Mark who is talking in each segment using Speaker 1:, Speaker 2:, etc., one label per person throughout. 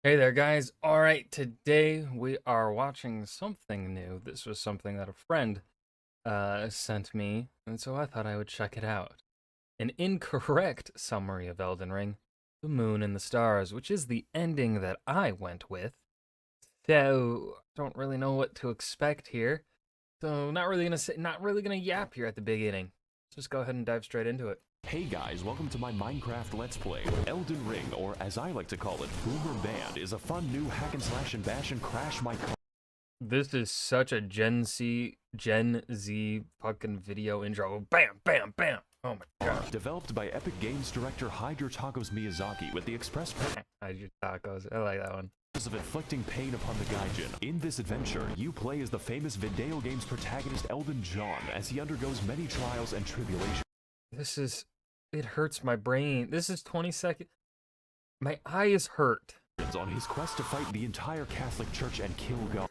Speaker 1: Hey there, guys. All right, today we are watching something new. This was something that a friend sent me, and so I thought I would check it out. An incorrect summary of Elden Ring, The Moon and the Stars, which is the ending that I went with. So, don't really know what to expect here. So, not really gonna yap here at the beginning. Let's just go ahead and dive straight into it.
Speaker 2: Hey guys, welcome to my Minecraft Let's Play. Elden Ring, or as I like to call it, Boomer Band, is a fun new hack and slash and bash and crash my car.
Speaker 1: This is such a Gen Z fucking video intro. Bam, bam, bam. Oh my god.
Speaker 2: Developed by Epic Games director Hide Your Tacos Miyazaki with the express purpose
Speaker 1: Hide your tacos. I like that one.
Speaker 2: of inflicting pain upon the Gaijin. In this adventure, you play as the famous video game's protagonist Elden John as he undergoes many trials and tribulations.
Speaker 1: It hurts my brain. This is 20 seconds. My eyes hurt.
Speaker 2: On his quest to fight the entire Catholic Church and kill God.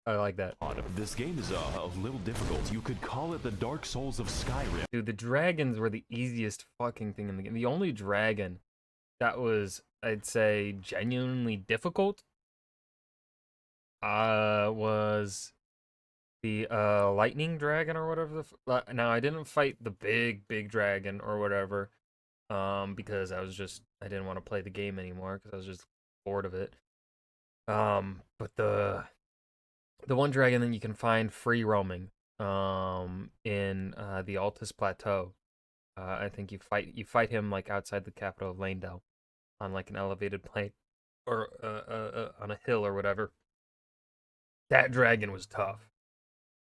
Speaker 1: I like that.
Speaker 2: This game is a little difficult. You could call it the Dark Souls of Skyrim.
Speaker 1: Dude, the dragons were the easiest fucking thing in the game. The only dragon that was, I'd say, genuinely difficult was the lightning dragon or whatever. Now, I didn't fight the big dragon or whatever because I didn't want to play the game anymore because I was just bored of it. But the one dragon that you can find free roaming in the Altus Plateau, I think you fight him like outside the capital of Landell on like an elevated plane or on a hill or whatever. That dragon was tough.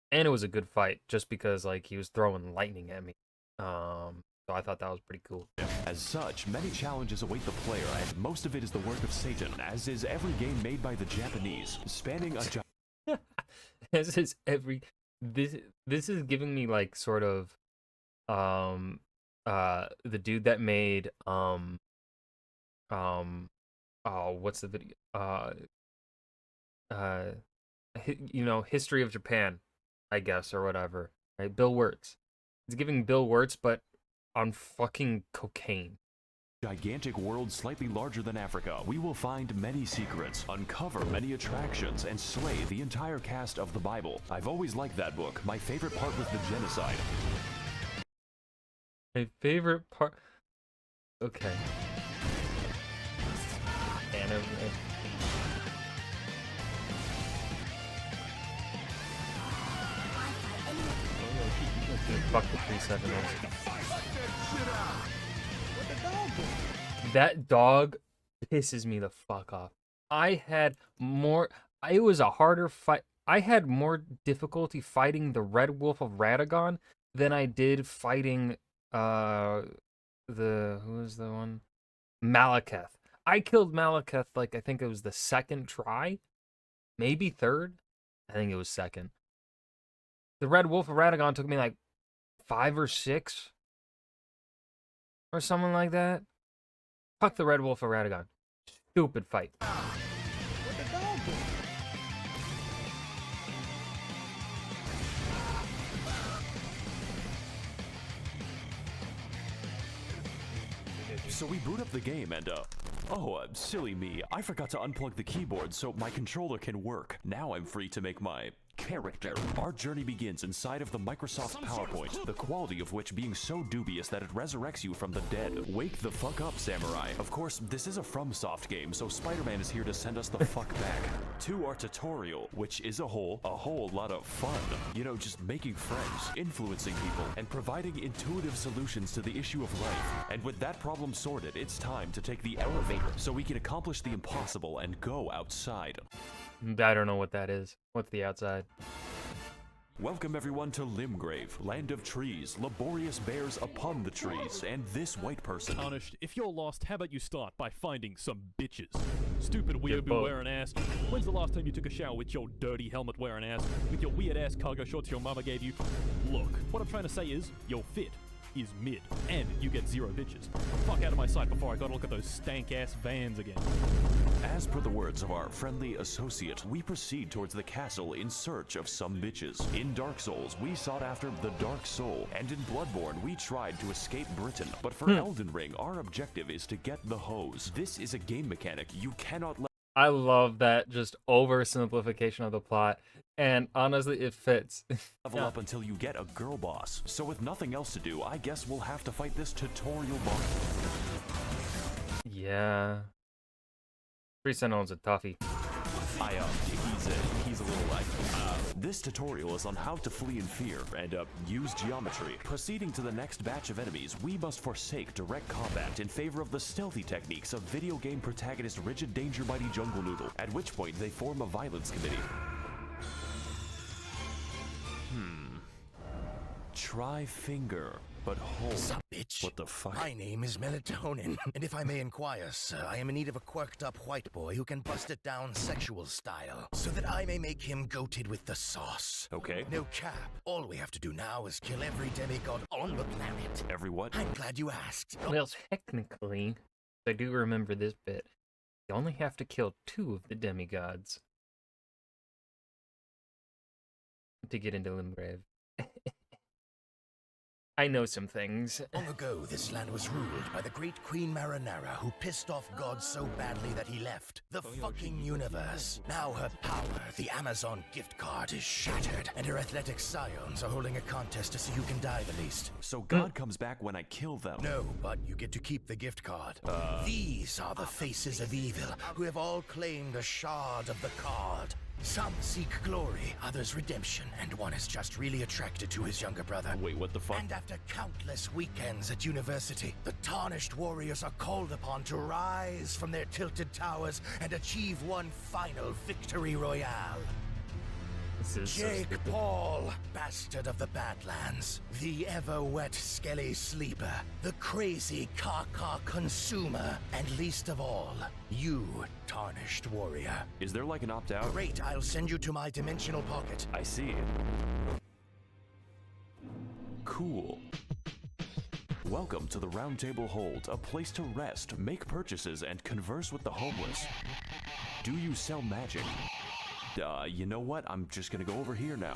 Speaker 1: And it was a good fight, just because like he was throwing lightning at me. So I thought that was pretty cool.
Speaker 2: As such, many challenges await the player, and most of it is the work of Satan, as is every game made by the Japanese, spanning a
Speaker 1: This is giving me like sort of the dude that made what's the video History of Japan, I guess, or whatever, right? Bill Wirtz. It's giving Bill Wirtz, but on fucking cocaine.
Speaker 2: Gigantic world slightly larger than Africa, we will find many secrets, uncover many attractions, and slay the entire cast of the Bible. I've always liked that book. My favorite part was the genocide.
Speaker 1: My favorite part... Okay. Anime. Fuck the 3 seconds. That dog pisses me the fuck off. It was a harder fight. I had more difficulty fighting the Red Wolf of Radagon than I did fighting who was the one? Malekith. I killed Malekith like I think it was the second try, maybe third. I think it was second. The Red Wolf of Radagon took me like 5 or 6 or something like that. Fuck the Red Wolf of Radagon. Stupid fight.
Speaker 2: So we boot up the game and, silly me, I forgot to unplug the keyboard so my controller can work. Now I'm free to make my character. Our journey begins inside of the Microsoft PowerPoint, the quality of which being so dubious that it resurrects you from the dead. Wake the fuck up, samurai. Of course, this is a FromSoft game, so Spider-Man is here to send us the fuck back. To our tutorial, which is a whole lot of fun. You know, just making friends, influencing people, and providing intuitive solutions to the issue of life. And with that problem sorted, it's time to take the elevator so we can accomplish the impossible and go outside.
Speaker 1: I don't know what that is. What's the outside?
Speaker 2: Welcome everyone to Limgrave, land of trees, laborious bears upon the trees, and this white person.
Speaker 3: Tarnished, if you're lost, how about you start by finding some bitches? Stupid weeaboo wearing ass. When's the last time you took a shower with your dirty helmet wearing ass? With your weird ass cargo shorts your mama gave you? Look, what I'm trying to say is, your fit is mid, and you get 0 bitches. Fuck out of my sight before I gotta look at those stank ass vans again.
Speaker 2: As per the words of our friendly associate, we proceed towards the castle in search of some bitches. In Dark Souls, we sought after the Dark Soul, and in Bloodborne, we tried to escape Britain. But for Elden Ring, our objective is to get the hose. This is a game mechanic you cannot let.
Speaker 1: I love that just oversimplification of the plot, and honestly, it fits.
Speaker 2: Level up until you get a girl boss. So with nothing else to do, I guess we'll have to fight this tutorial boss.
Speaker 1: Yeah. Sentinel's a toughie.
Speaker 2: He's a little like, this tutorial is on how to flee in fear and, use geometry. Proceeding to the next batch of enemies, we must forsake direct combat in favor of the stealthy techniques of video game protagonist Rigid Danger Mighty Jungle Noodle, at which point they form a violence committee. Try finger, but hold.
Speaker 4: Sup, bitch?
Speaker 2: What the fuck?
Speaker 4: My name is Melatonin, and if I may inquire, sir, I am in need of a quirked-up white boy who can bust it down sexual style, so that I may make him goated with the sauce.
Speaker 2: Okay.
Speaker 4: No cap. All we have to do now is kill every demigod on the planet.
Speaker 2: Every what?
Speaker 4: I'm glad you asked.
Speaker 1: Well, technically, I do remember this bit. You only have to kill 2 of the demigods to get into Limgrave. I know some things.
Speaker 4: Long ago, this land was ruled by the great Queen Marinara, who pissed off God so badly that he left the fucking universe. Now her power, the Amazon gift card, is shattered, and her athletic scions are holding a contest to see who can die the least.
Speaker 2: So God comes back when I kill them.
Speaker 4: No, but you get to keep the gift card. These are the faces of evil, who have all claimed a shard of the card. Some seek glory, others redemption, and one is just really attracted to his younger brother.
Speaker 2: Wait, what the fuck?
Speaker 4: And after countless weekends at university, the tarnished warriors are called upon to rise from their tilted towers and achieve one final victory royale.
Speaker 1: This is so
Speaker 4: Jake
Speaker 1: stupid.
Speaker 4: Paul, bastard of the Badlands, the ever-wet skelly sleeper, the crazy caca consumer, and least of all, you, tarnished warrior.
Speaker 2: Is there like an opt-out?
Speaker 4: Great, I'll send you to my dimensional pocket.
Speaker 2: I see. Cool. Welcome to the Round Table Hold, a place to rest, make purchases, and converse with the homeless. Do you sell magic? You know what? I'm just gonna go over here now.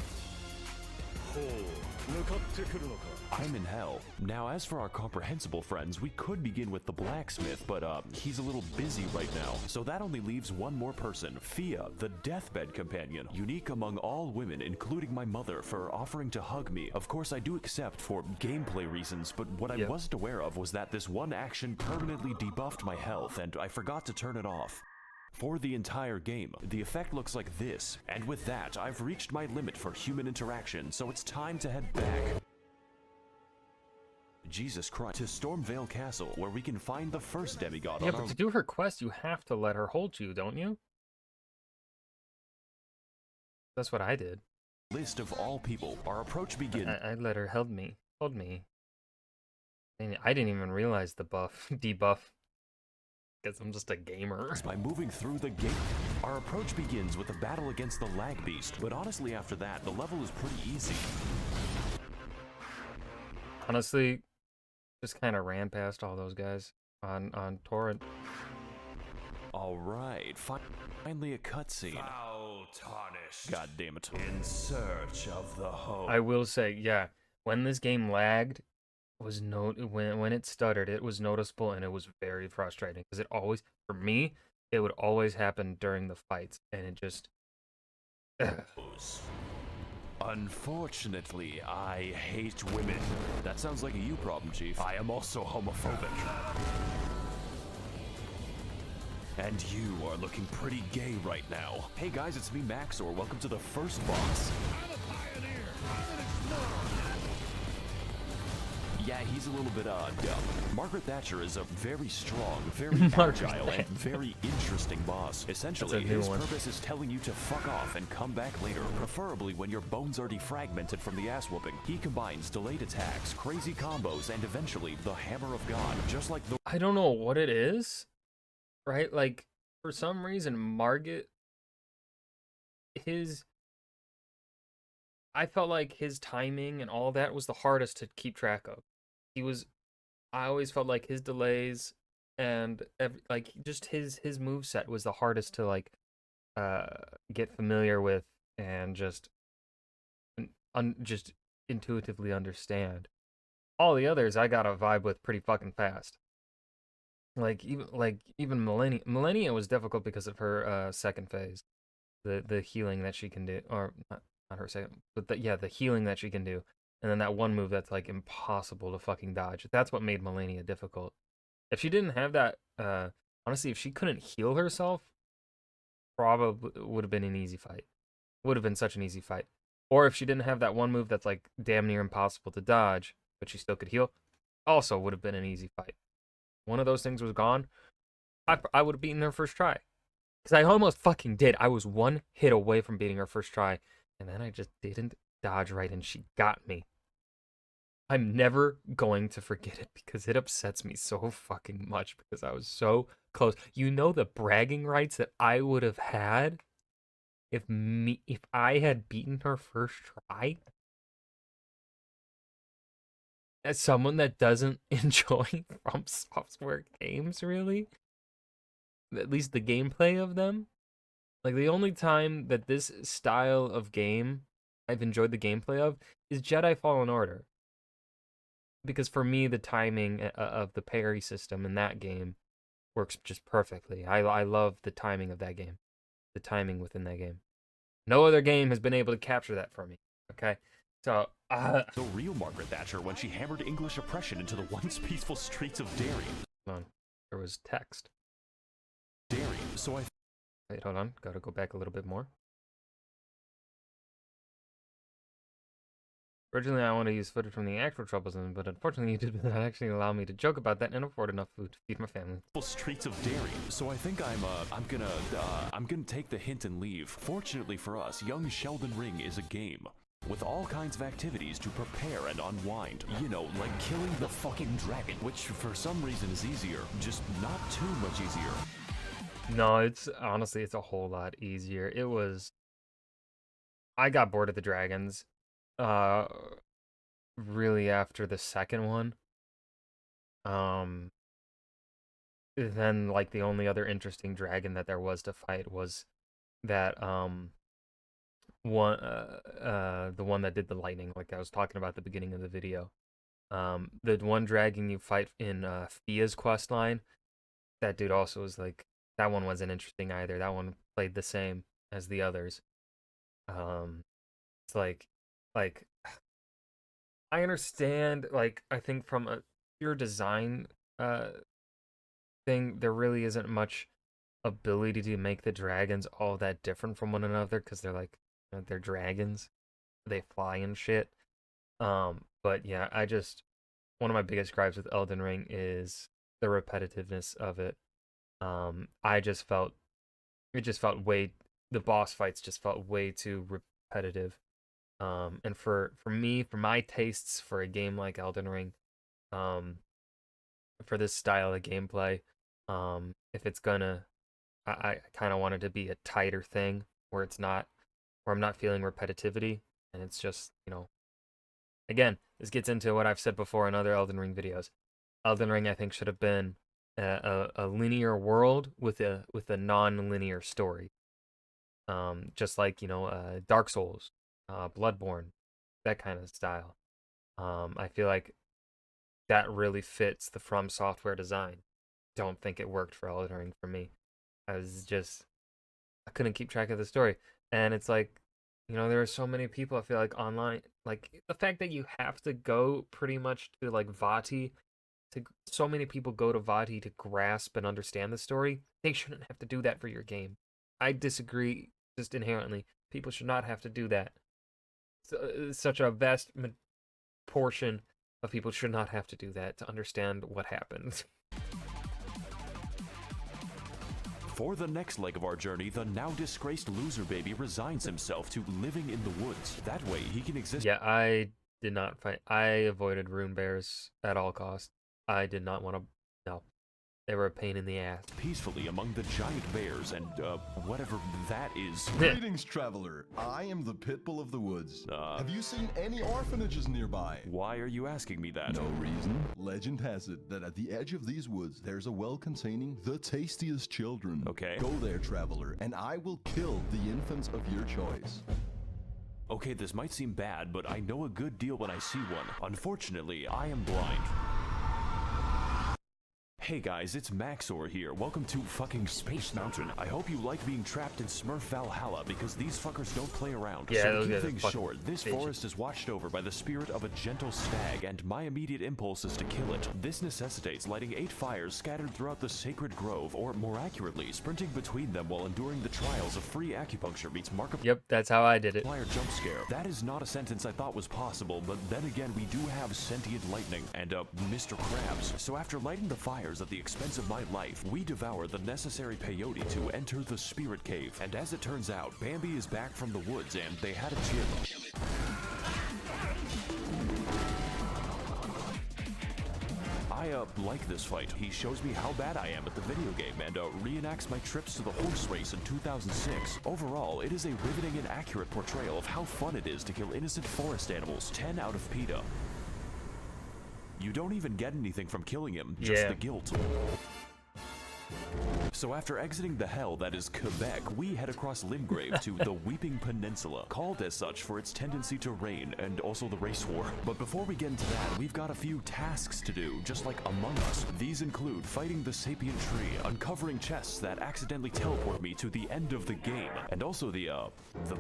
Speaker 2: I'm in hell. Now, as for our comprehensible friends, we could begin with the blacksmith, but he's a little busy right now. So that only leaves one more person, Fia, the deathbed companion, unique among all women, including my mother, for offering to hug me. Of course, I do accept for gameplay reasons, but what I wasn't aware of was that this one action permanently debuffed my health, and I forgot to turn it off. For the entire game, the effect looks like this, and with that, I've reached my limit for human interaction, so it's time to head back. Jesus Christ, to Stormvale Castle, where we can find the first demigod
Speaker 1: Yeah,
Speaker 2: on
Speaker 1: but
Speaker 2: our
Speaker 1: to do her quest, you have to let her hold you, don't you? That's what I did.
Speaker 2: list of all people. Our approach begins.
Speaker 1: I let her hold me. And I didn't even realize the debuff. Because I'm just a gamer.
Speaker 2: By moving through the gate. Our approach begins with a battle against the lag beast, but honestly after that, the level is pretty easy.
Speaker 1: Honestly, just kind of ran past all those guys on Torrent.
Speaker 2: Alright, finally a cutscene.
Speaker 5: Foul tarnished.
Speaker 2: God damn it.
Speaker 5: In search of the hope.
Speaker 1: I will say, yeah, when this game lagged, when it stuttered, it was noticeable and it was very frustrating because it always, for me, it would always happen during the fights, and it just.
Speaker 2: Unfortunately, I hate women. That sounds like a you problem, Chief. I am also homophobic. And you are looking pretty gay right now. Hey guys, it's me, Maxor. Welcome to the first boss.
Speaker 5: I'm a pioneer. I'm an explorer.
Speaker 2: Yeah, he's a little bit dumb. Margaret Thatcher is a very strong, very
Speaker 1: Margaret
Speaker 2: agile, and very interesting boss. Essentially,
Speaker 1: new
Speaker 2: his
Speaker 1: one.
Speaker 2: purpose is telling you to fuck off and come back later, preferably when your bones are defragmented from the ass whooping. He combines delayed attacks, crazy combos, and eventually the Hammer of God, just like the
Speaker 1: I don't know what it is, right? Like, for some reason, I felt like his timing and all that was the hardest to keep track of. I always felt like his delays and like just his move set was the hardest to like uh get familiar with and just intuitively understand. All the others I got a vibe with pretty fucking fast. Even Millennia was difficult because of her second phase, the healing that she can do, or not her second, but the healing that she can do, and then that one move that's like impossible to fucking dodge. That's what made Millennia difficult. If she didn't have that, honestly, if she couldn't heal herself, probably would have been an easy fight. Would have been such an easy fight. Or if she didn't have that one move that's like damn near impossible to dodge, but she still could heal, also would have been an easy fight. One of those things was gone, I would have beaten her first try. Because I almost fucking did. I was one hit away from beating her first try, and then I just didn't dodge right, and she got me. I'm never going to forget it because it upsets me so fucking much because I was so close. You know the bragging rights that I would have had if I had beaten her first try? As someone that doesn't enjoy From Software games, really? At least the gameplay of them? Like, the only time that this style of game I've enjoyed the gameplay of is Jedi Fallen Order. Because for me, the timing of the parry system in that game works just perfectly. I love the timing of that game. The timing within that game. No other game has been able to capture that for me. Okay? So,
Speaker 2: The real Margaret Thatcher when she hammered English oppression into the once peaceful streets of Derry.
Speaker 1: hold on. There was text.
Speaker 2: So I
Speaker 1: Wait, hold on. Gotta go back a little bit more. Originally, I wanted to use footage from the actual troubles, but unfortunately, YouTube did not actually allow me to joke about that and afford enough food to feed my family.
Speaker 2: streets of Derry. So I think I'm gonna take the hint and leave. Fortunately for us, young Sheldon Ring is a game with all kinds of activities to prepare and unwind. You know, like killing the fucking dragon, which for some reason is easier, just not too much easier.
Speaker 1: No, it's honestly, it's a whole lot easier. I got bored of the dragons, uh, really after the second one. Um, then like the only other interesting dragon that there was to fight was that the one that did the lightning, like I was talking about at the beginning of the video. The one dragon you fight in Fia's quest line, that dude also was like, that one wasn't interesting either. That one played the same as the others. It's like I understand, like I think from a pure design thing, there really isn't much ability to make the dragons all that different from one another because they're like, they're dragons. They fly and shit. But yeah, one of my biggest gripes with Elden Ring is the repetitiveness of it. I just felt it just felt way the boss fights just felt way too repetitive. And for me, for my tastes for a game like Elden Ring, um, for this style of gameplay, if it's gonna, I kind of want it to be a tighter thing where where I'm not feeling repetitivity, and it's just, again, this gets into what I've said before in other Elden Ring videos. Elden Ring, I think, should have been a linear world with a non-linear story. Just like, Dark Souls, Bloodborne, that kind of style. I feel like that really fits the From Software design. Don't think it worked for Elden Ring for me. I couldn't keep track of the story. And it's like, there are so many people I feel like online, like the fact that you have to go pretty much to like Vati, so many people go to Vati to grasp and understand the story. They shouldn't have to do that for your game. I disagree just inherently. People should not have to do that. Such a vast portion of people should not have to do that to understand what happened.
Speaker 2: For the next leg of our journey, the now disgraced loser baby resigns himself to living in the woods. That way, he can exist.
Speaker 1: Yeah, I did not fight. I avoided rune bears at all costs. I did not want to. No. They were a pain in the ass.
Speaker 2: peacefully among the giant bears and, whatever that is.
Speaker 6: Greetings, traveler. I am the Pitbull of the Woods. Have you seen any orphanages nearby?
Speaker 2: Why are you asking me that?
Speaker 6: No reason. Legend has it that at the edge of these woods, there's a well containing the tastiest children.
Speaker 2: Okay.
Speaker 6: Go there, traveler, and I will kill the infants of your choice.
Speaker 2: Okay, this might seem bad, but I know a good deal when I see one. Unfortunately, I am blind. Hey guys, it's Maxor here. Welcome to fucking Space Mountain. I hope you like being trapped in Smurf Valhalla because these fuckers don't play around.
Speaker 1: Yeah,
Speaker 2: so
Speaker 1: those
Speaker 2: to keep
Speaker 1: guys are
Speaker 2: things
Speaker 1: fucking
Speaker 2: short, this
Speaker 1: bitches.
Speaker 2: forest is watched over by the spirit of a gentle stag, and my immediate impulse is to kill it. This necessitates lighting 8 fires scattered throughout the sacred grove, or more accurately, sprinting between them while enduring the trials of free acupuncture meets Markiplier
Speaker 1: Yep, that's how I did it.
Speaker 2: jump scare. That is not a sentence I thought was possible, but then again, we do have sentient lightning and, Mr. Krabs. So after lighting the fires at the expense of my life, we devour the necessary peyote to enter the spirit cave. And as it turns out, Bambi is back from the woods and they had a cheer. I like this fight. He shows me how bad I am at the video game and reenacts my trips to the horse race in 2006. Overall, it is a riveting and accurate portrayal of how fun it is to kill innocent forest animals. 10 out of PETA. You don't even get anything from killing him, just
Speaker 1: Yeah.
Speaker 2: the guilt. So after exiting the hell that is Quebec, we head across Limgrave to the Weeping Peninsula, called as such for its tendency to rain and also the race war. But before we get into that, we've got a few tasks to do, just like Among Us. These include fighting the sapient tree, uncovering chests that accidentally teleport me to the end of the game, and also the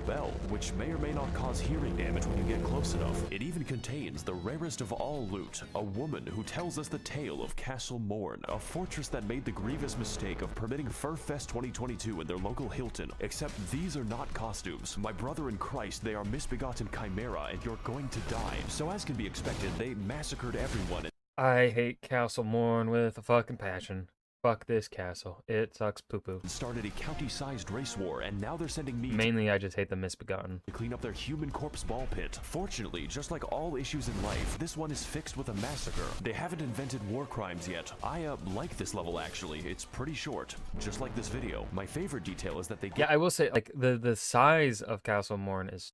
Speaker 2: bell, which may or may not cause hearing damage when you get close enough. It even contains the rarest of all loot, a woman who tells us the tale of Castle Morn, a fortress that made the grievous mistake of permitting Furfest 2022 in their local Hilton. Except these are not costumes. My brother in Christ, they are misbegotten chimera and you're going to die. So as can be expected, they massacred everyone.
Speaker 1: I hate Castle Morn with a fucking passion. Fuck this castle. It sucks poo-poo.
Speaker 2: And started a county-sized race war, and now they're sending me
Speaker 1: Mainly, I just hate the Misbegotten.
Speaker 2: to clean up their human corpse ball pit. Fortunately, just like all issues in life, this one is fixed with a massacre. They haven't invented war crimes yet. I like this level actually. It's pretty short, just like this video. My favorite detail is that they
Speaker 1: Yeah, I will say, like, the size of Castle Morn is...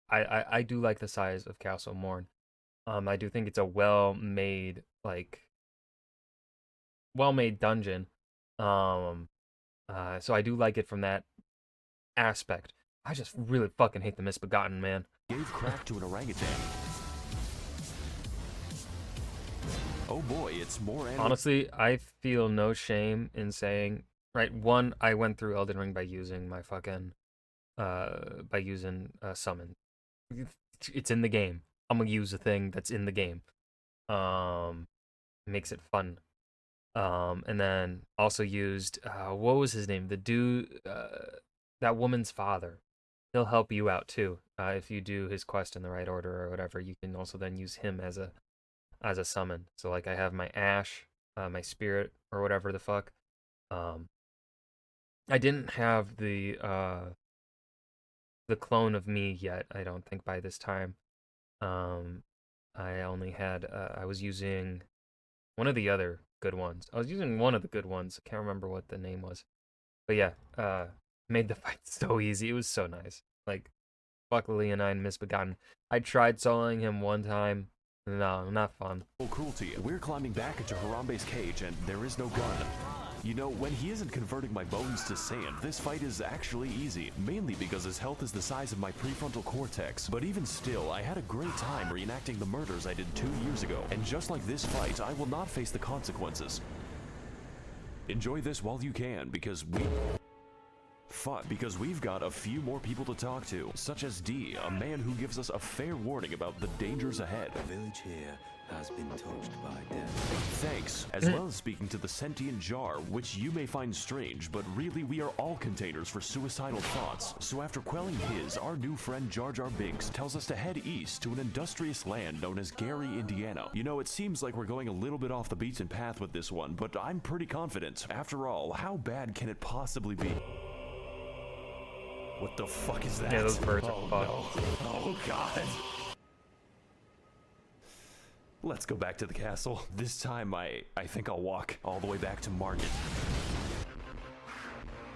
Speaker 1: I do like the size of Castle Morn. I do think it's a well-made, like... well-made dungeon. So I do like it from that aspect. I just really fucking hate the Misbegotten, man.
Speaker 2: gave crack to an orangutan. Oh boy, it's more animal.
Speaker 1: Honestly, I feel no shame in saying, right, one, I went through Elden Ring by using my fucking, summon. It's in the game. I'm gonna use a thing that's in the game. Makes it fun. And then also used, what was his name? The dude, that woman's father. He'll help you out too. If you do his quest in the right order or whatever, you can also then use him as a summon. So like I have my Ash, my Spirit, or whatever the fuck. I didn't have the clone of me yet, I don't think, by this time. I only had, I was using one of the other good ones. I was using one of the good ones. I can't remember what the name was. But yeah, made the fight so easy. It was so nice. Like, fuck Leonine Misbegotten. I tried soloing him one time. No, not fun.
Speaker 2: Cruelty. We're climbing back into Harambe's cage and there is no gun. You know, when he isn't converting my bones to sand, this fight is actually easy, mainly because his health is the size of my prefrontal cortex. But even still, I had a great time reenacting the murders I did 2 years ago, and just like this fight, I will not face the consequences. Enjoy this while you can, because we've got a few more people to talk to, such as D, a man who gives us a fair warning about the dangers ahead.
Speaker 7: The village here has been touched by death.
Speaker 2: Thanks, as well as speaking to the sentient jar, which you may find strange, but really we are all containers for suicidal thoughts. So after quelling his, our new friend Jar Jar Binks tells us to head east to an industrious land known as Gary, Indiana. You know, it seems like we're going a little bit off the beaten path with this one, but I'm pretty confident. After all, how bad can it possibly be? What the fuck is that?
Speaker 1: Yeah, those birds are
Speaker 2: Oh
Speaker 1: fucked.
Speaker 2: no. Oh god. Let's go back to the castle. This time, I think I'll walk all the way back to Margit.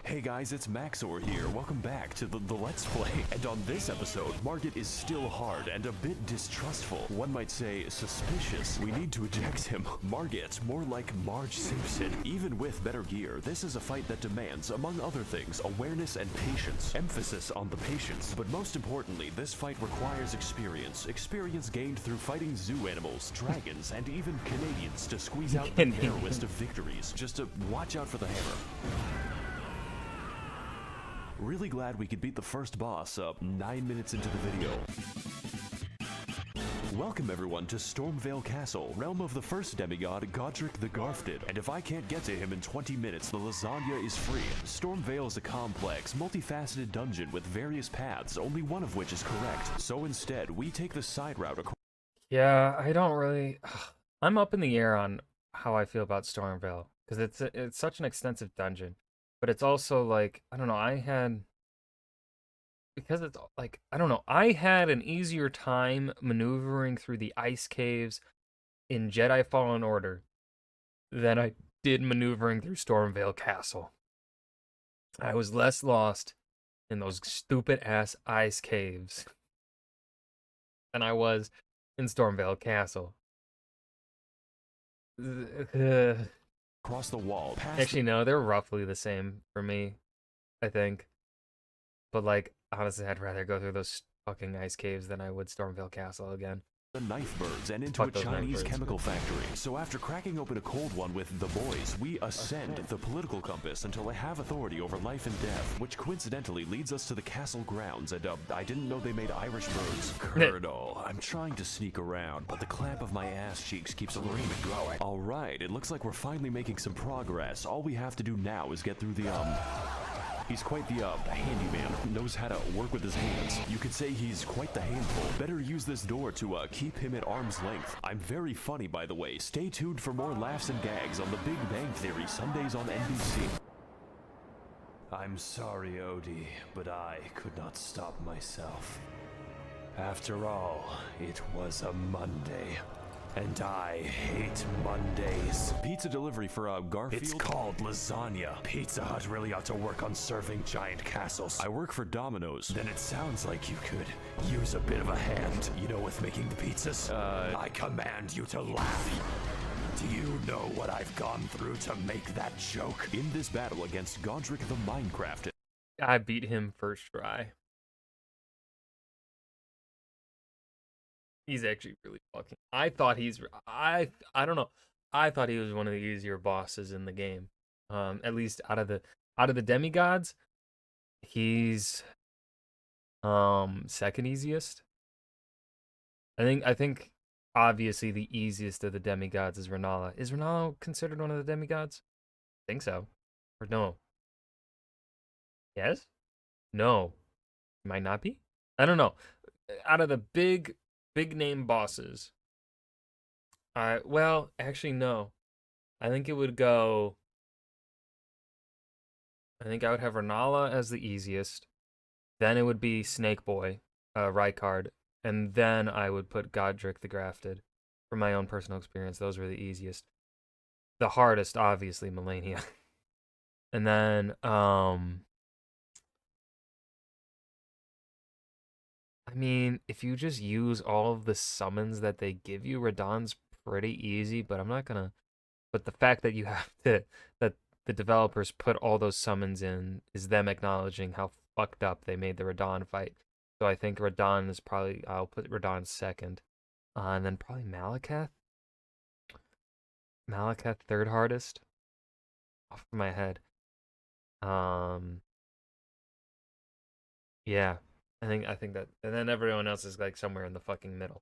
Speaker 2: Hey guys, it's Maxor here. Welcome back to the Let's Play. And on this episode, Margit is still hard and a bit distrustful. One might say suspicious. We need to eject him. Margit, more like Marge Simpson. Even with better gear, this is a fight that demands, among other things, awareness and patience. Emphasis on the patience. But most importantly, this fight requires experience. Experience gained through fighting zoo animals, dragons, and even Canadians to squeeze out the narrowest of victories. Just to watch out for the hammer. Really glad we could beat the first boss up 9 minutes into the video. Welcome everyone to Stormvale Castle, realm of the first demigod, Godric the Garfted. And if I can't get to him in 20 minutes, the lasagna is free. Stormvale is a complex, multifaceted dungeon with various paths, only one of which is correct. So instead, we take the side route across.
Speaker 1: Yeah, I don't really. I'm up in the air on how I feel about Stormvale because it's such an extensive dungeon, but it's also like I don't know. I had an easier time maneuvering through the ice caves in Jedi Fallen Order than I did maneuvering through Stormvale Castle. I was less lost in those stupid ass ice caves than I was in Stormvale Castle.
Speaker 2: Across the wall.
Speaker 1: Actually, no, they're roughly the same for me, I think. But like, honestly, I'd rather go through those fucking ice caves than I would Stormvale Castle again.
Speaker 2: The knife birds and into
Speaker 1: Fuck
Speaker 2: a
Speaker 1: those knife
Speaker 2: Chinese
Speaker 1: birds.
Speaker 2: chemical factory. So after cracking open a cold one with the boys, we ascend the political compass until I have authority over life and death, which coincidentally leads us to the castle grounds. And I didn't know they made Irish birds. Colonel, I'm trying to sneak around, but the clamp of my ass cheeks keeps screaming glowing. All right, it looks like we're finally making some progress. All we have to do now is get through the He's quite the handyman, knows how to work with his hands. You could say he's quite the handful. Better use this door to keep him at arm's length. I'm very funny, by the way. Stay tuned for more laughs and gags on The Big Bang Theory, Sundays on NBC.
Speaker 5: I'm sorry, Odie, but I could not stop myself. After all, it was a Monday. And I hate Mondays.
Speaker 2: Pizza delivery for Garfield.
Speaker 5: It's called lasagna. Pizza Hut really ought to work on serving giant castles.
Speaker 2: I work for Domino's.
Speaker 5: Then it sounds like you could use a bit of a hand, you know, with making the pizzas. I command you to laugh. Do you know what I've gone through to make that joke?
Speaker 2: In this battle against Godric the Minecraft.
Speaker 1: I beat him first try. He's actually really fucking. I thought I don't know. I thought he was one of the easier bosses in the game. At least out of the demigods, he's second easiest. I think obviously the easiest of the demigods is Renala. Is Renala considered one of the demigods? I think so. Or no? Yes? No. Might not be? I don't know. Out of the big name bosses. Well, actually, no. I think I would have Renala as the easiest. Then it would be Snake Boy, Rykard. And then I would put Godric the Grafted. From my own personal experience, those were the easiest. The hardest, obviously, Melania. And then, I mean, if you just use all of the summons that they give you, Radahn's pretty easy, but I'm not gonna. But the fact that that the developers put all those summons in is them acknowledging how fucked up they made the Radahn fight. So I think Radahn is probably, I'll put Radahn second. And then probably Malekith. Malekith third hardest. Off of my head. Yeah. I think that, and then everyone else is like somewhere in the fucking middle.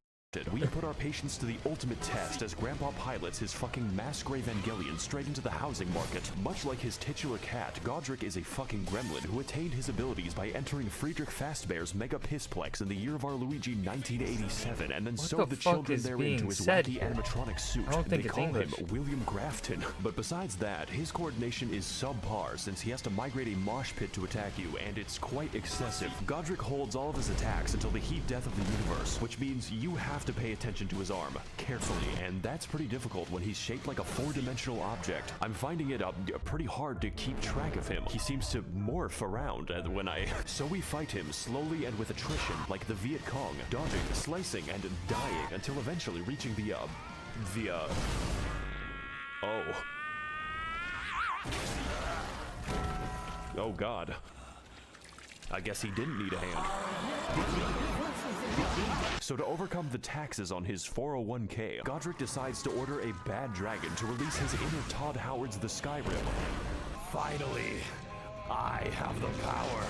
Speaker 2: We put our patience to the ultimate test as Grandpa pilots his fucking mass Evangelion straight into the housing market. Much like his titular cat, Godric is a fucking gremlin who attained his abilities by entering Friedrich Fastbear's Mega Pissplex in the year of our Luigi 1987 and then sewed the children therein to his wacky animatronic suit.
Speaker 1: I don't think
Speaker 2: they
Speaker 1: it's
Speaker 2: call
Speaker 1: English.
Speaker 2: him William Grafton. But besides that, his coordination is subpar since he has to migrate a mosh pit to attack you, and it's quite excessive. Godric holds all of his attacks until the heat death of the universe, which means you have have to pay attention to his arm, carefully, and that's pretty difficult when he's shaped like a 4-dimensional object. I'm finding it pretty hard to keep track of him. He seems to morph around when I... So we fight him slowly and with attrition, like the Viet Cong, dodging, slicing, and dying, until eventually reaching the oh. Oh god. I guess he didn't need a hand. So to overcome the taxes on his 401k, Godric decides to order a bad dragon to release his inner Todd Howard's the Skyrim.
Speaker 5: Finally, I have the power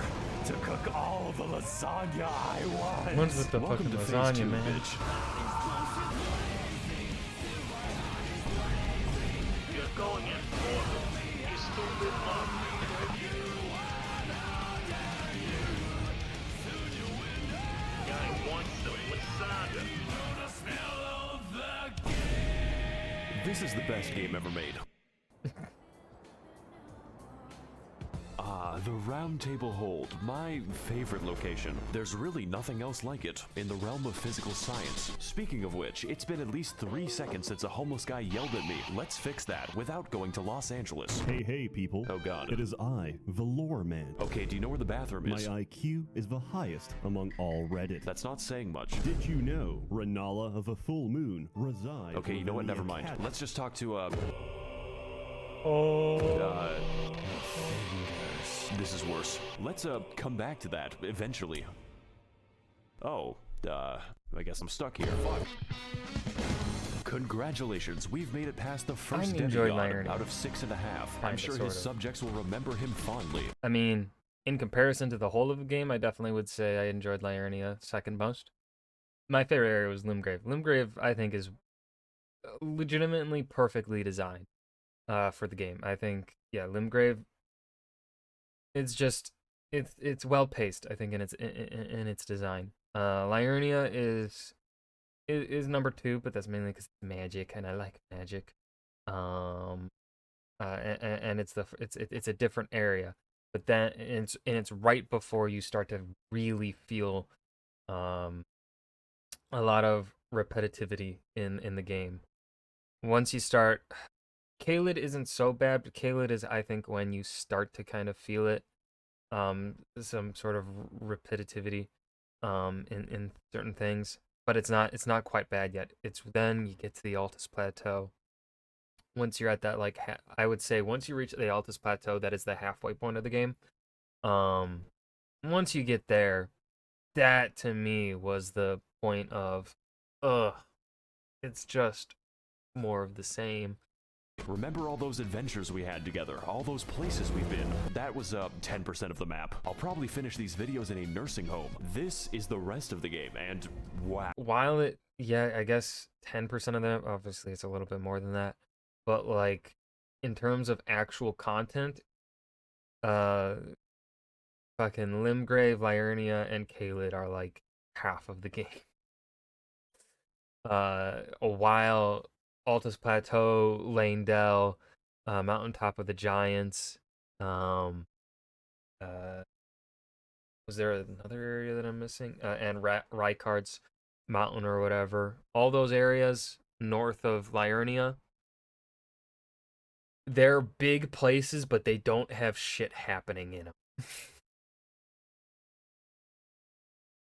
Speaker 5: to cook all the lasagna I want.
Speaker 1: What's with the
Speaker 2: Welcome
Speaker 1: fucking
Speaker 2: to phase
Speaker 1: lasagna,
Speaker 2: 2,
Speaker 1: man?
Speaker 2: bitch.
Speaker 8: You're going in for you stupid mom. Guy wants some lasagna.
Speaker 2: This is the best game ever made. The Round Table Hold, my favorite location. There's really nothing else like it in the realm of physical science. Speaking of which, it's been at least 3 seconds since a homeless guy yelled at me. Let's fix that without going to Los Angeles.
Speaker 9: Hey, people.
Speaker 2: Oh god.
Speaker 9: It is I, the Lore Man.
Speaker 2: Okay, do you know where the bathroom
Speaker 9: My
Speaker 2: is?
Speaker 9: IQ is the highest among all Reddit.
Speaker 2: That's not saying much.
Speaker 9: Did you know Renala of a full moon resides?
Speaker 2: Okay, you know what?
Speaker 9: within the
Speaker 2: Never mind.
Speaker 9: academy?
Speaker 2: Let's just talk to,
Speaker 1: Oh.
Speaker 2: This is worse. Let's, come back to that eventually. Oh, I guess I'm stuck here. Fuck. Congratulations, we've made it past the first
Speaker 1: enjoyed
Speaker 2: demigod
Speaker 1: Liurnia.
Speaker 2: out of 6.5. I'm
Speaker 1: Kinda,
Speaker 2: sure
Speaker 1: sort
Speaker 2: his
Speaker 1: of.
Speaker 2: subjects will remember him fondly.
Speaker 1: I mean, in comparison to the whole of the game, I definitely would say I enjoyed Liurnia second most. My favorite area was Limgrave. Limgrave, I think, is legitimately perfectly designed for the game. I think, yeah, Limgrave. It's just it's well paced. I think in its design. Liurnia is number 2, but that's mainly because it's magic, and I like magic. And it's a different area. But then it's right before you start to really feel a lot of repetitivity in the game. Once you start, Caelid isn't so bad, but Caelid is, I think, when you start to kind of feel it, some sort of repetitivity in certain things. But it's not quite bad yet. It's then you get to the Altus Plateau. Once you're at that, like, I would say once you reach the Altus Plateau, that is the halfway point of the game. Once you get there, that to me was the point of, it's just more of the same.
Speaker 2: Remember all those adventures we had together, all those places we've been? That was 10% of the map. I'll probably finish these videos in a nursing home. This is the rest of the game, and wow.
Speaker 1: While I guess 10% of them, obviously it's a little bit more than that, but like in terms of actual content, fucking Limgrave, Liurnia, and Caelid are like half of the game. While Altus Plateau, Lanedell, Mountaintop of the Giants, was there another area that I'm missing? And Rykard's Mountain or whatever. All those areas north of Liurnia, they're big places, but they don't have shit happening in them.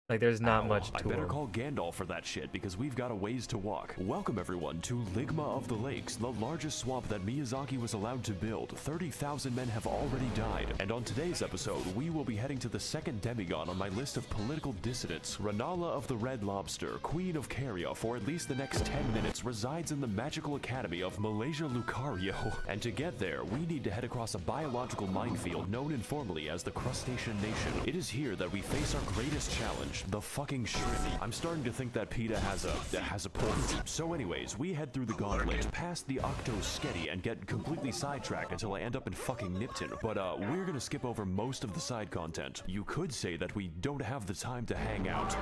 Speaker 1: Like, there's not much to
Speaker 2: I better
Speaker 1: them.
Speaker 2: call Gandalf for that shit, because we've got a ways to walk. Welcome, everyone, to Ligma of the Lakes, the largest swamp that Miyazaki was allowed to build. 30,000 men have already died. And on today's episode, we will be heading to the second demigod on my list of political dissidents. Renala of the Red Lobster, Queen of Caria, for at least the next 10 minutes, resides in the magical academy of Malaysia Lucario. And to get there, we need to head across a biological minefield known informally as the Crustacean Nation. It is here that we face our greatest challenge, the fucking shrimp. I'm starting to think that PETA has a point. So anyways, we head through the gauntlet, past the Octo Sketty, and get completely sidetracked until I end up in fucking Nipton. But we're gonna skip over most of the side content. You could say that we don't have the time to hang out.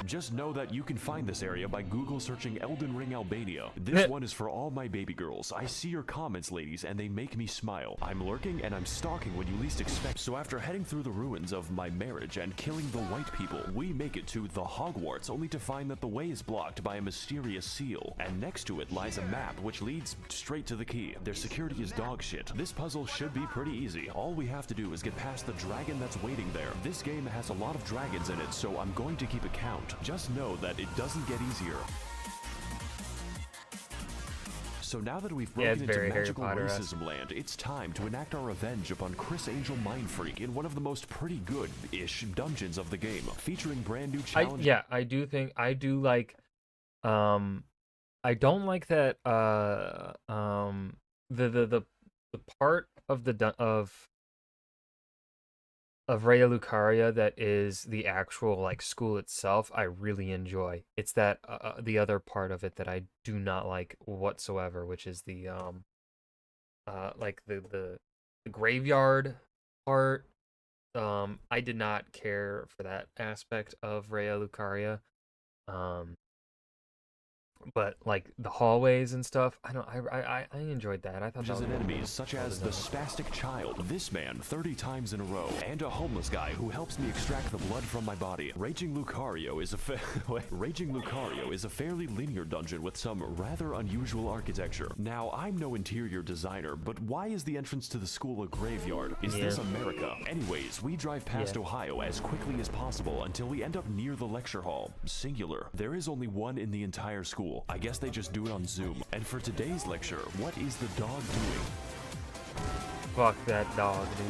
Speaker 2: Just know that you can find this area by Google searching Elden Ring Albania. This one is for all my baby girls. I see your comments, ladies, and they make me smile. I'm lurking and I'm stalking when you least expect. So after heading through the ruins of my marriage and killing the white people, we We make it to the Hogwarts only to find that the way is blocked by a mysterious seal, and next to it lies a map which leads straight to the key. Their security is dog shit. This puzzle should be pretty easy. All we have to do is get past the dragon that's waiting there. This game has a lot of dragons in it, so I'm going to keep a count. Just know that it doesn't get easier. So now that we've broken into magical racism land, it's time to enact our revenge upon Chris Angel Mindfreak in one of the most pretty good-ish dungeons of the game, featuring brand new challenges.
Speaker 1: I do like, I don't like that, the part of of Raya Lucaria that is the actual like school itself, I really enjoy. It's that the other part of it that I do not like whatsoever, which is the like the graveyard part. I did not care for that aspect of Raya Lucaria. But like the hallways and stuff, I enjoyed that. I thought that was
Speaker 2: enemies such as the spastic child, this man 30 times in a row, and a homeless guy who helps me extract the blood from my body. Raging Lucario is a fairly linear dungeon with some rather unusual architecture. Now, I'm no interior designer, but why is the entrance to the school a graveyard? Is this America? Anyways, we drive past Ohio as quickly as possible until we end up near the lecture hall. Singular. There is only one in the entire school. I guess they just do it on Zoom. And for today's lecture, what is the dog doing?
Speaker 1: Fuck that dog, dude.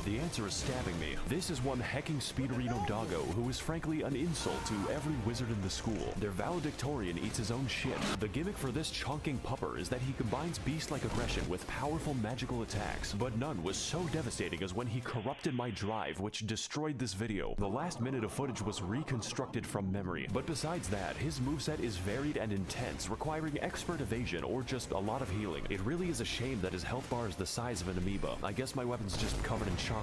Speaker 2: The answer is stabbing me. This is one hecking Speederino doggo who is frankly an insult to every wizard in the school. Their valedictorian eats his own shit. The gimmick for this chonking pupper is that he combines beast-like aggression with powerful magical attacks, but none was so devastating as when he corrupted my drive, which destroyed this video. The last minute of footage was reconstructed from memory, but besides that, his moveset is varied and intense, requiring expert evasion or just a lot of healing. It really is a shame that his health bar is the size of an amoeba. I guess my weapon's just covered in chocolate.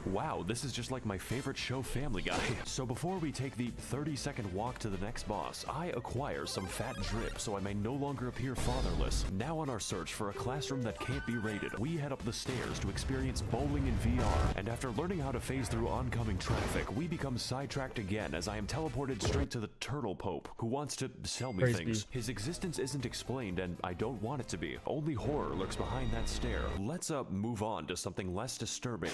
Speaker 2: Wow, this is just like my favorite show, Family Guy. So before we take the 30-second walk to the next boss, I acquire some fat drip so I may no longer appear fatherless. Now on our search for a classroom that can't be raided, we head up the stairs to experience bowling in VR. And after learning how to phase through oncoming traffic, we become sidetracked again as I am teleported straight to the Turtle Pope, who wants to sell me things. His existence isn't explained, and I don't want it to be. Only horror lurks behind that stare. Let's move on to something less disturbing.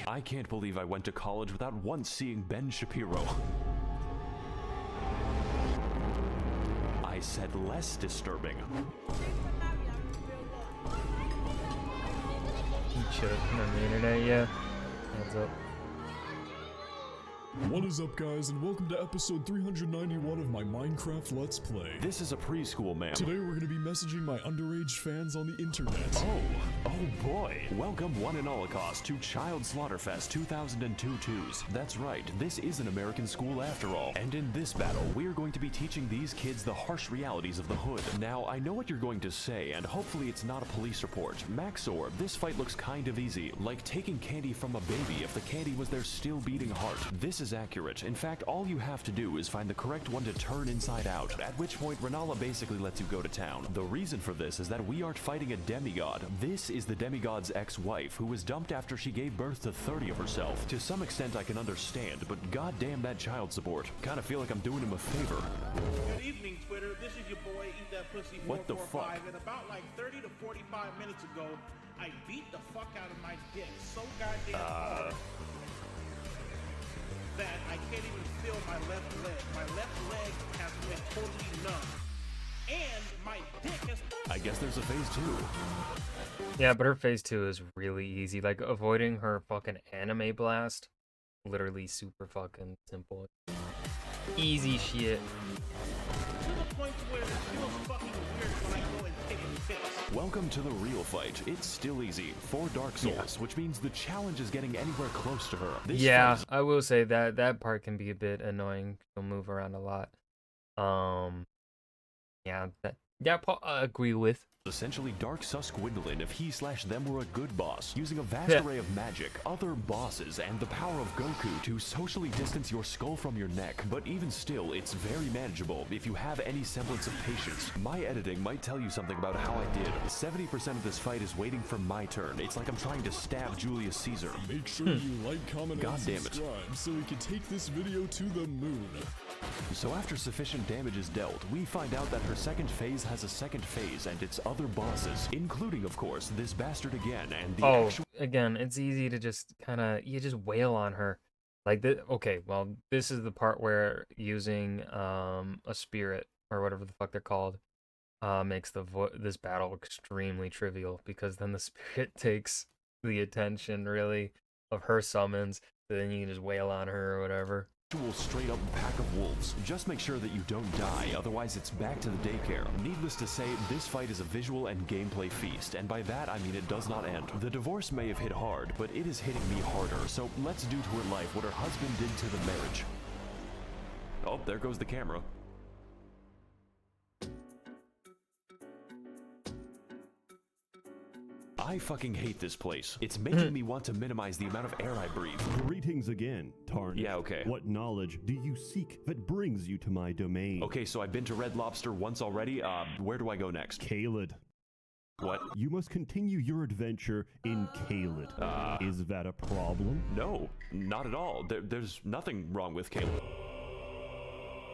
Speaker 2: I can't believe I went to college without once seeing Ben Shapiro. I said less disturbing.
Speaker 1: He should have been on the internet, yeah. Hands up.
Speaker 10: What is up, guys, and welcome to episode 391 of my Minecraft Let's Play.
Speaker 2: This is a preschool, man.
Speaker 10: Today we're going to be messaging my underage fans on the internet.
Speaker 2: Oh boy. Welcome one and holocaust to Child Slaughterfest 2002-2s. That's right, this is an American school after all. And in this battle, we're going to be teaching these kids the harsh realities of the hood. Now, I know what you're going to say, and hopefully it's not a police report. Maxor, this fight looks kind of easy, like taking candy from a baby if the candy was their still beating heart. This is accurate. In fact, all you have to do is find the correct one to turn inside out, at which point Renala basically lets you go to town. The reason for this is that we aren't fighting a demigod. This is the demigod's ex-wife, who was dumped after she gave birth to 30 of herself. To some extent I can understand, but goddamn that child support. Kinda feel like I'm doing him a favor.
Speaker 11: Good evening, Twitter. This is your boy, Eat That Pussy 445.
Speaker 2: What the fuck?
Speaker 11: And about like 30 to 45 minutes ago, I beat the fuck out of my dick so goddamn hard that I can't even feel my left leg. My left leg has been totally numb. And my dick has...
Speaker 2: I guess there's a phase 2.
Speaker 1: Yeah, but her phase 2 is really easy. Like, avoiding her fucking anime blast, literally super fucking simple. Easy shit.
Speaker 11: To the point where it feels fucking weird when I go and take a piss.
Speaker 2: Welcome to the real fight. It's still easy for Dark Souls, which means the challenge is getting anywhere close to her. This
Speaker 1: I will say that part can be a bit annoying. She'll move around a lot. Yeah, Yeah, I agree with.
Speaker 2: Essentially Dark Susquindlin if he/them were a good boss, using a vast
Speaker 1: Yeah.
Speaker 2: array of magic, other bosses, and the power of Goku to socially distance your skull from your neck. But even still, it's very manageable if you have any semblance of patience. My editing might tell you something about how I did. 70% of this fight is waiting for my turn. It's like I'm trying to stab Julius Caesar.
Speaker 10: Make sure you like, comment,
Speaker 2: God
Speaker 10: and
Speaker 2: damn it.
Speaker 10: subscribe so we can take this video to the moon.
Speaker 2: So after sufficient damage is dealt, we find out that her second phase has a second phase and its other bosses, including, of course, this bastard again and the actual...
Speaker 1: Again, it's easy to just you just wail on her. Like, okay, well, this is the part where using a spirit, or whatever the fuck they're called, makes this battle extremely trivial, because then the spirit takes the attention, really, of her summons, so then you can just wail on her or whatever.
Speaker 2: Straight up pack of wolves. Just make sure that you don't die, otherwise it's back to the daycare. Needless to say, this fight is a visual and gameplay feast, and by that I mean it does not end. The divorce may have hit hard, but it is hitting me harder, so let's do to her life what her husband did to the marriage. Oh, there goes the camera. I fucking hate this place. It's making me want to minimize the amount of air I breathe.
Speaker 9: Greetings again, Tarn.
Speaker 2: Yeah, okay.
Speaker 9: What knowledge do you seek that brings you to my domain?
Speaker 2: Okay, so I've been to Red Lobster once already. Where do I go next?
Speaker 9: Caelid.
Speaker 2: What?
Speaker 9: You must continue your adventure in Caelid. Is that a problem?
Speaker 2: No, not at all. There's nothing wrong with Caelid.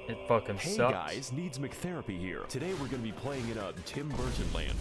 Speaker 1: It fucking
Speaker 2: Hey
Speaker 1: sucks.
Speaker 2: guys, needs McTherapy here. Today we're gonna be playing in a Tim Burton land.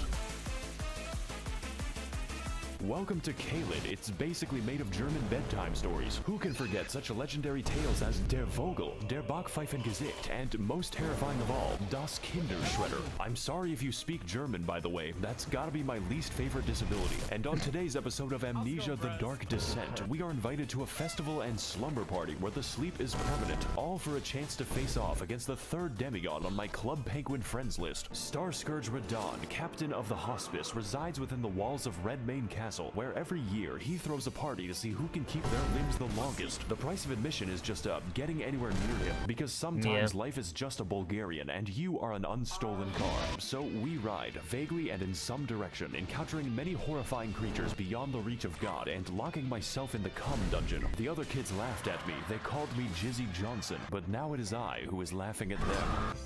Speaker 2: Welcome to Caelid. It's basically made of German bedtime stories. Who can forget such legendary tales as Der Vogel, Der Backpfeifengesicht, and most terrifying of all, Das Kinderschredder. I'm sorry if you speak German, by the way. That's gotta be my least favorite disability. And on today's episode of Amnesia: The Dark Descent, we are invited to a festival and slumber party where the sleep is permanent, all for a chance to face off against the third demigod on my Club Penguin friends list. Star Scourge Radon, captain of the hospice, resides within the walls of Redmane Castle, where every year he throws a party to see who can keep their limbs the longest. The price of admission is just getting anywhere near him, because sometimes life is just a Bulgarian and you are an unstolen car. So we ride, vaguely and in some direction, encountering many horrifying creatures beyond the reach of God and locking myself in the cum dungeon. The other kids laughed at me. They called me Jizzy Johnson, but now it is I who is laughing at them.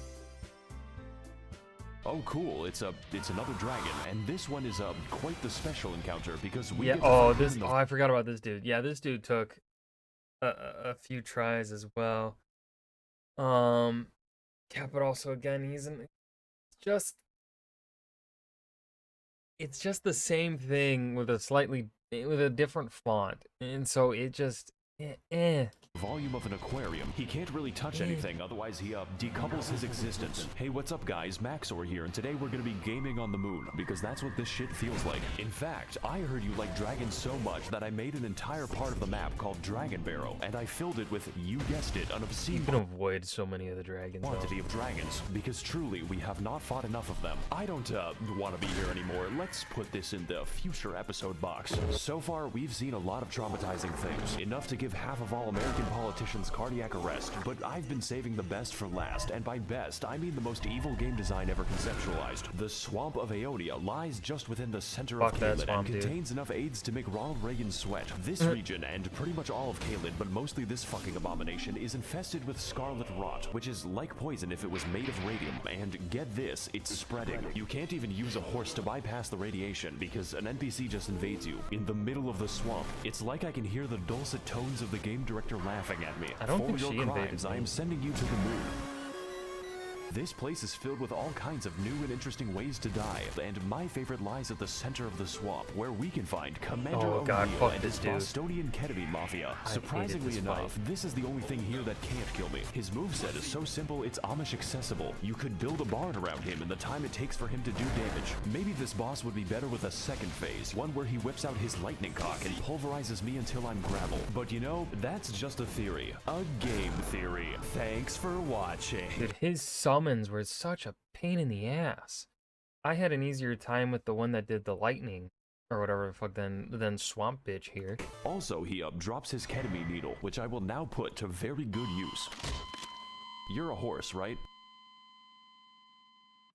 Speaker 2: Oh cool, it's another dragon, and this one is quite the special encounter because we get to
Speaker 1: I forgot about this dude. Yeah, this dude took a few tries as well. Yeah, but also again, it's just the same thing with a different font, and so it just
Speaker 2: volume of an aquarium. He can't really touch anything, otherwise he decouples his existence. Hey, what's up guys, Maxor here, and today we're gonna be gaming on the moon, because that's what this shit feels like. In fact, I heard you like dragons so much that I made an entire part of the map called Dragon Barrow, and I filled it with, you guessed it, an obscene
Speaker 1: you can avoid so many of the dragons
Speaker 2: quantity of dragons, because truly we have not fought enough of them. I don't want to be here anymore. Let's put this in the future episode box. So far, we've seen a lot of traumatizing things, enough to give half of all American politicians cardiac arrest, but I've been saving the best for last, and by best, I mean the most evil game design ever conceptualized. The Swamp of Aeonia lies just within the center of Caelid and contains enough AIDS to make Ronald Reagan sweat. This region, and pretty much all of Caelid, but mostly this fucking abomination, is infested with scarlet rot, which is like poison if it was made of radium, and get this, it's spreading. You can't even use a horse to bypass the radiation, because an NPC just invades you, in the middle of the swamp. It's like I can hear the dulcet tones of the game director laughing at me.
Speaker 1: I don't think
Speaker 2: For
Speaker 1: she
Speaker 2: your
Speaker 1: invaded
Speaker 2: crimes,
Speaker 1: me.
Speaker 2: I am sending you to the moon. This place is filled with all kinds of new and interesting ways to die, and my favorite lies at the center of the swamp, where we can find Commander O'Neill and his Bostonian ketamine mafia. Surprisingly enough, this is the only thing here that can't kill me. His moveset is so simple it's Amish accessible. You could build a barn around him in the time it takes for him to do damage. Maybe this boss would be better with a second phase, one where he whips out his lightning cock and pulverizes me until I'm gravel. But you know, that's just a theory. A game theory. Thanks for watching.
Speaker 1: Dude, his summons were such a pain in the ass. I had an easier time with the one that did the lightning or whatever the fuck than Swamp Bitch here.
Speaker 2: Also, he drops his ketamine needle, which I will now put to very good use. You're a horse, right?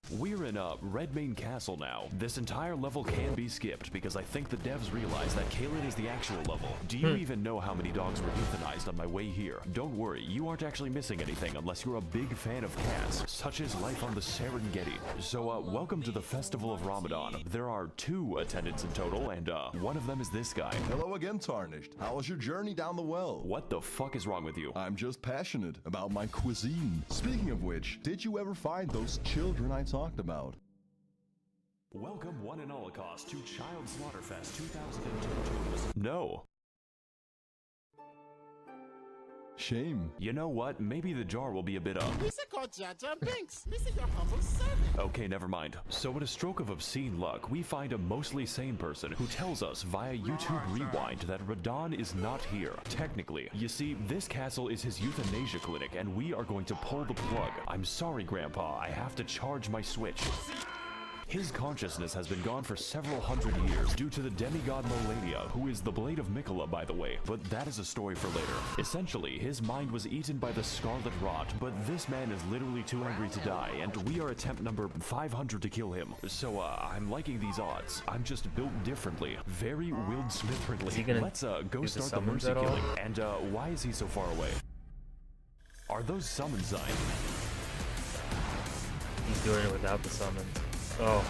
Speaker 2: We're in Redmane Castle now. This entire level can be skipped because I think the devs realized that Caelid is the actual level. Do you even know how many dogs were euthanized on my way here? Don't worry, you aren't actually missing anything unless you're a big fan of cats, such as life on the Serengeti. So welcome to the Festival of Ramadan. There are 2 attendants in total, and one of them is this guy.
Speaker 6: Hello again, Tarnished. How was your journey down the well?
Speaker 2: What the fuck is wrong with you?
Speaker 6: I'm just passionate about my cuisine. Speaking of which, did you ever find those children I talked about?
Speaker 2: Welcome one and holocaust to Child Slaughterfest 2022. No.
Speaker 6: Shame.
Speaker 2: You know what? Maybe the jar will be a bit up.
Speaker 12: Lisa called Jar Jar Binks. Lisa, your humble servant.
Speaker 2: Okay, never mind. So with a stroke of obscene luck, we find a mostly sane person who tells us via YouTube Rewind that Radon is not here. Technically. You see, this castle is his euthanasia clinic, and we are going to pull the plug. I'm sorry, Grandpa. I have to charge my Switch. His consciousness has been gone for several hundred years due to the demigod Malenia, who is the Blade of Mikola, by the way, but that is a story for later. Essentially, his mind was eaten by the Scarlet Rot, but this man is literally too angry to die, and we are attempt number 500 to kill him. So, I'm liking these odds. I'm just built differently. Very Will Smith-friendly. Let's, go start the mercy killing. And, why is he so far away? Are those summons signed?
Speaker 1: He's doing it without the summons. Oh,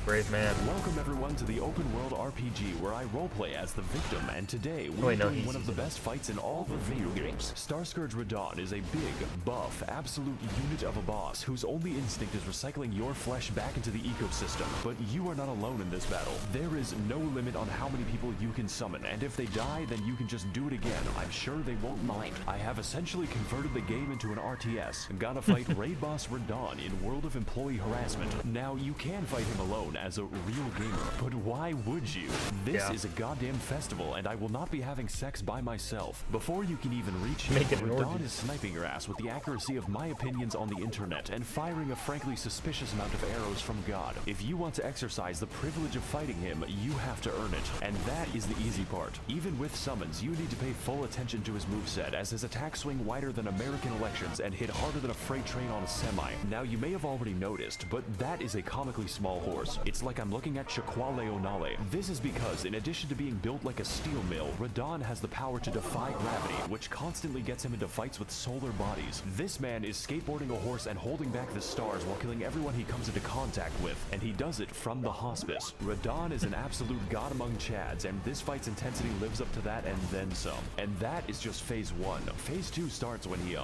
Speaker 1: brave man.
Speaker 2: Welcome everyone to the open world RPG where I roleplay as the victim, and today we're doing one of the best fights in all the video games. Starscourge Radon is a big, buff, absolute unit of a boss whose only instinct is recycling your flesh back into the ecosystem. But you are not alone in this battle. There is no limit on how many people you can summon, and if they die, then you can just do it again. I'm sure they won't mind. I have essentially converted the game into an RTS. Gotta fight Raid Boss Radon in World of Employee Harassment. Now, you can fight him alone as a real gamer, but why would you? This is a goddamn festival, and I will not be having sex by myself. Before you can even reach me, Radon is sniping your ass with the accuracy of my opinions on the internet and firing a frankly suspicious amount of arrows from God. If you want to exercise the privilege of fighting him, you have to earn it, and that is the easy part. Even with summons, you need to pay full attention to his moveset, as his attacks swing wider than American elections and hit harder than a freight train on a semi. Now, you may have already noticed, but that is a comically small horse. It's like I'm looking at Shaquale Onale. This is because, in addition to being built like a steel mill, Radon has the power to defy gravity, which constantly gets him into fights with solar bodies. This man is skateboarding a horse and holding back the stars while killing everyone he comes into contact with, and he does it from the hospice. Radon is an absolute god among Chads, and this fight's intensity lives up to that and then some. And that is just phase 1. Phase 2 starts when he,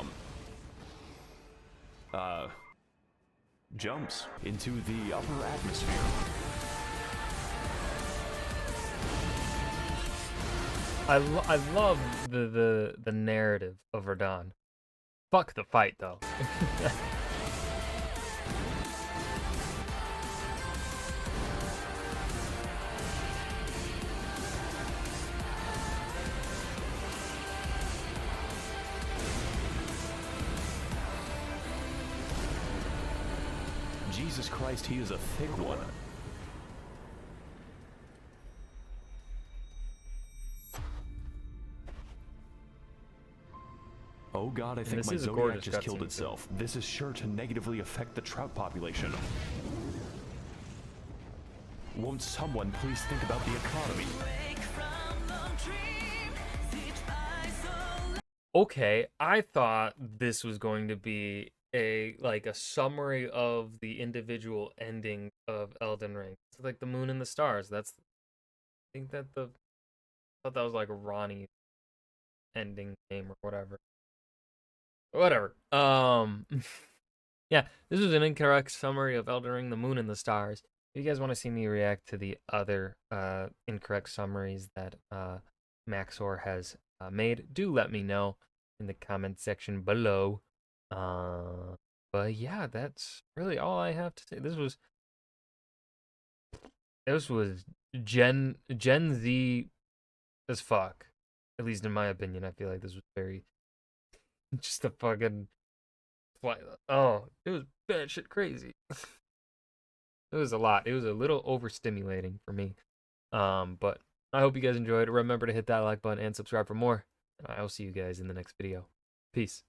Speaker 2: jumps into the upper atmosphere.
Speaker 1: I love the narrative of Radon. Fuck the fight though.
Speaker 2: Jesus Christ, he is a thick one. Oh god, I think my Zodiac just killed itself. This is sure to negatively affect the trout population. Won't someone please think about the economy?
Speaker 1: Okay, I thought this was going to be a summary of the individual ending of Elden Ring. It's like the moon and the stars. I thought that was like a Ronnie ending game or whatever. Yeah, this was an incorrect summary of Elden Ring, the moon and the stars. If you guys want to see me react to the other incorrect summaries that Maxor has made, do let me know in the comment section below. But yeah, that's really all I have to say. This was Gen Z as fuck. At least in my opinion, I feel like this was very just a fucking oh, it was bad shit crazy. It was a lot. It was a little overstimulating for me. But I hope you guys enjoyed. Remember to hit that like button and subscribe for more. And I will see you guys in the next video. Peace.